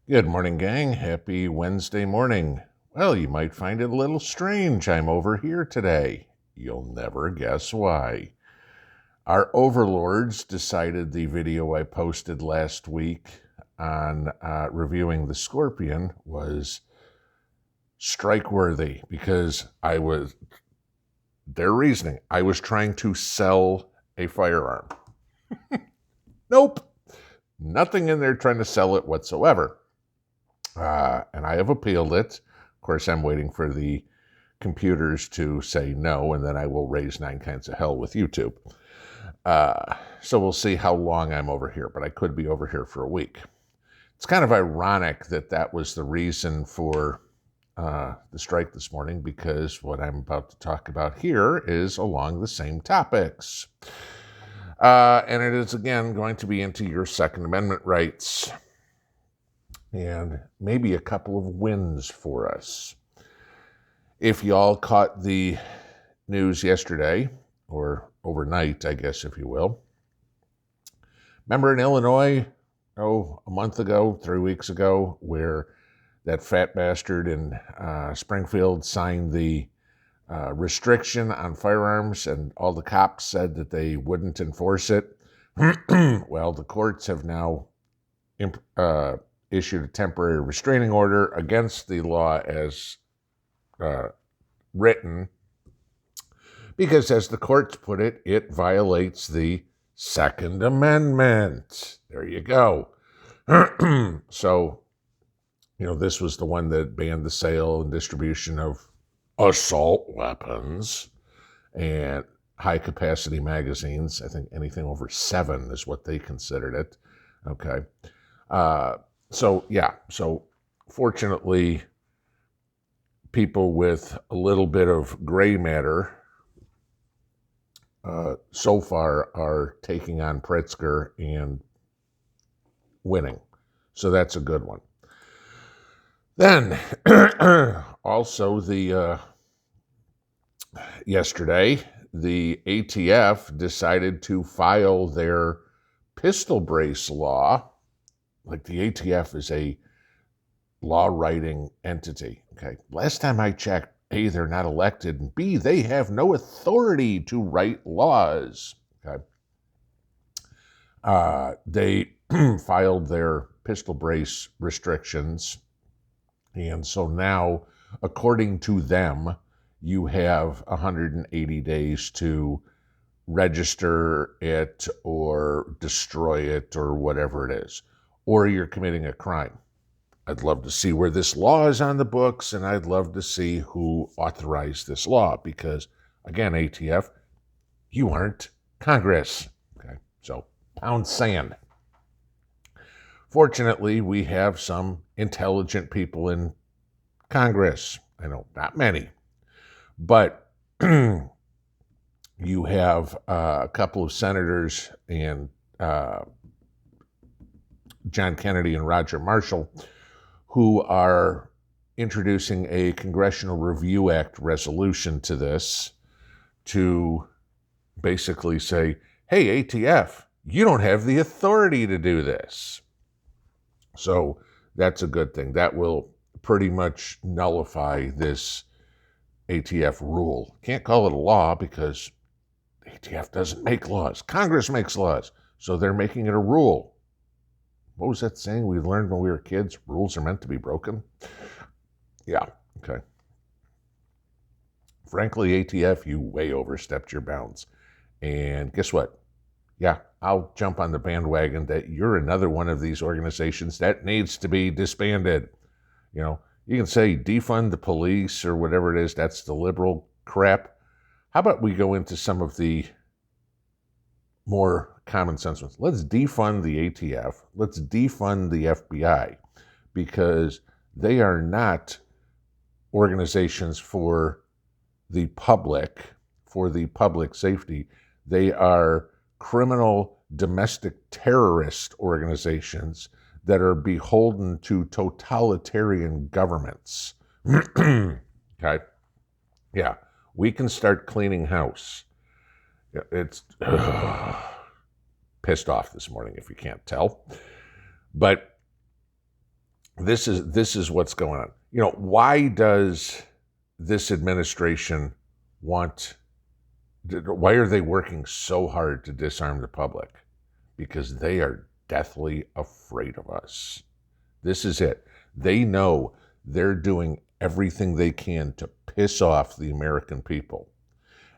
Good morning, gang. Happy Wednesday morning. Well, you might find it a little strange I'm over here today. You'll never guess why. Our overlords decided the video I posted last week on reviewing the Scorpion was strike-worthy because their reasoning, I was trying to sell a firearm. Nope. Nothing in there trying to sell it whatsoever. And I have appealed it. Of course, I'm waiting for the computers to say no, and then I will raise 9 kinds of hell with YouTube. So we'll see how long I'm over here, but I could be over here for a week. It's kind of ironic that that was the reason for the strike this morning, because what I'm about to talk about here is along the same topics. And it is, again, going to be into your Second Amendment rights. And maybe a couple of wins for us. If y'all caught the news yesterday, or overnight, I guess, if you will. Remember in Illinois, a month ago, 3 weeks ago, where that fat bastard in Springfield signed the restriction on firearms, and all the cops said that they wouldn't enforce it? Well, the courts have now issued a temporary restraining order against the law as written, because, as the courts put it, it violates the Second Amendment. There you go. So, this was the one that banned the sale and distribution of assault weapons and high-capacity magazines. I think anything over 7 is what they considered it. Okay. So fortunately, people with a little bit of gray matter so far are taking on Pritzker and winning. So that's a good one. Then, also yesterday, the ATF decided to file their pistol brace law. Like, the ATF is a law-writing entity, okay? Last time I checked, A, they're not elected, and B, they have no authority to write laws, okay? They filed their pistol brace restrictions, and so now, according to them, you have 180 days to register it or destroy it or whatever it is, or you're committing a crime. I'd love to see where this law is on the books, and I'd love to see who authorized this law, because, again, ATF, you aren't Congress. Okay, so pound sand. Fortunately, we have some intelligent people in Congress. I know, not many, but you have a couple of senators and John Kennedy and Roger Marshall, who are introducing a Congressional Review Act resolution to this to basically say, hey, ATF, you don't have the authority to do this. So that's a good thing. That will pretty much nullify this ATF rule. Can't call it a law because ATF doesn't make laws. Congress makes laws. So they're making it a rule. What was that saying we learned when we were kids? Rules are meant to be broken? Yeah, okay. Frankly, ATF, you way overstepped your bounds. And guess what? Yeah, I'll jump on the bandwagon that you're another one of these organizations that needs to be disbanded. You can say defund the police or whatever it is. That's the liberal crap. How about we go into some of the more common sense ones? Let's defund the ATF. Let's defund the FBI, because they are not organizations for the public safety. They are criminal domestic terrorist organizations that are beholden to totalitarian governments. Okay? Yeah, we can start cleaning house. It's pissed off this morning, if you can't tell. But this is what's going on. You know, why does this administration why are they working so hard to disarm the public? Because they are deathly afraid of us. This is it. They know they're doing everything they can to piss off the American people.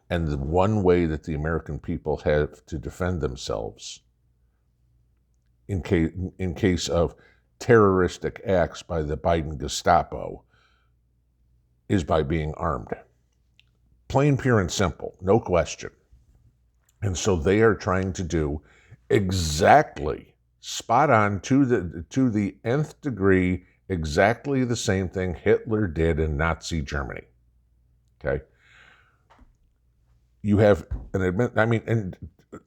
And the one way that the American people have to defend themselves in case of terroristic acts by the Biden Gestapo is by being armed. Plain, pure, and simple, no question. And so they are trying to do exactly, spot on to the nth degree, exactly the same thing Hitler did in Nazi Germany. Okay? You have and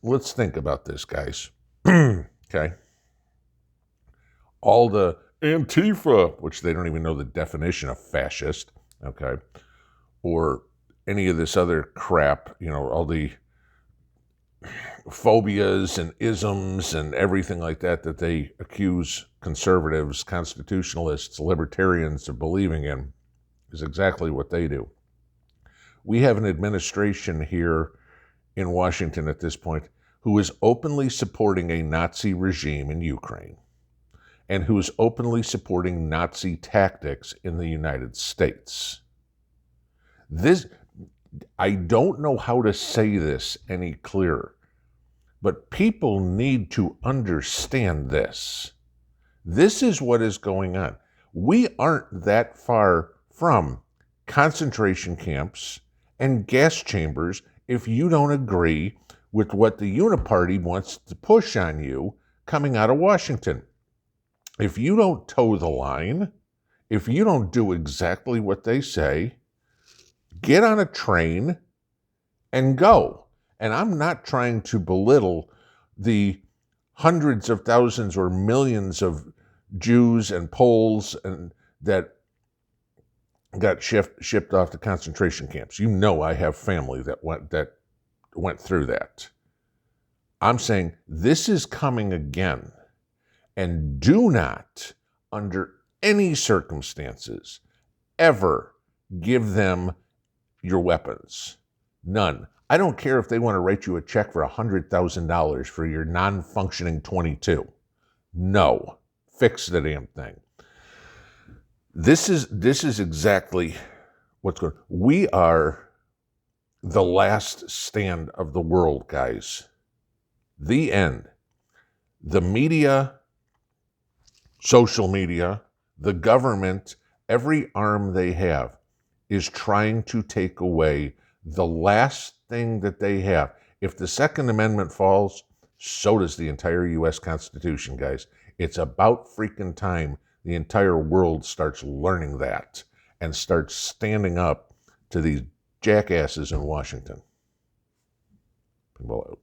let's think about this, guys. Okay? All the Antifa, which they don't even know the definition of fascist, okay? Or any of this other crap, you know, all the phobias and isms and everything like that they accuse conservatives, constitutionalists, libertarians of believing in is exactly what they do. We have an administration here in Washington at this point who is openly supporting a Nazi regime in Ukraine and who is openly supporting Nazi tactics in the United States. I don't know how to say this any clearer, but people need to understand this. This is what is going on. We aren't that far from concentration camps and gas chambers if you don't agree with what the Uniparty wants to push on you coming out of Washington. If you don't toe the line, if you don't do exactly what they say, get on a train and go. And I'm not trying to belittle the hundreds of thousands or millions of Jews and Poles that got shipped off to concentration camps. You know, I have family that went through that. I'm saying this is coming again. And do not, under any circumstances, ever give them your weapons. None. I don't care if they want to write you a check for $100,000 for your non-functioning 22. No. Fix the damn thing. This is exactly what's going on. We are the last stand of the world, guys. The end. The media, social media, the government, every arm they have is trying to take away the last thing that they have. If the Second Amendment falls, so does the entire U.S. Constitution, guys. It's about freaking time the entire world starts learning that and starts standing up to these jackasses in Washington. Pinball out.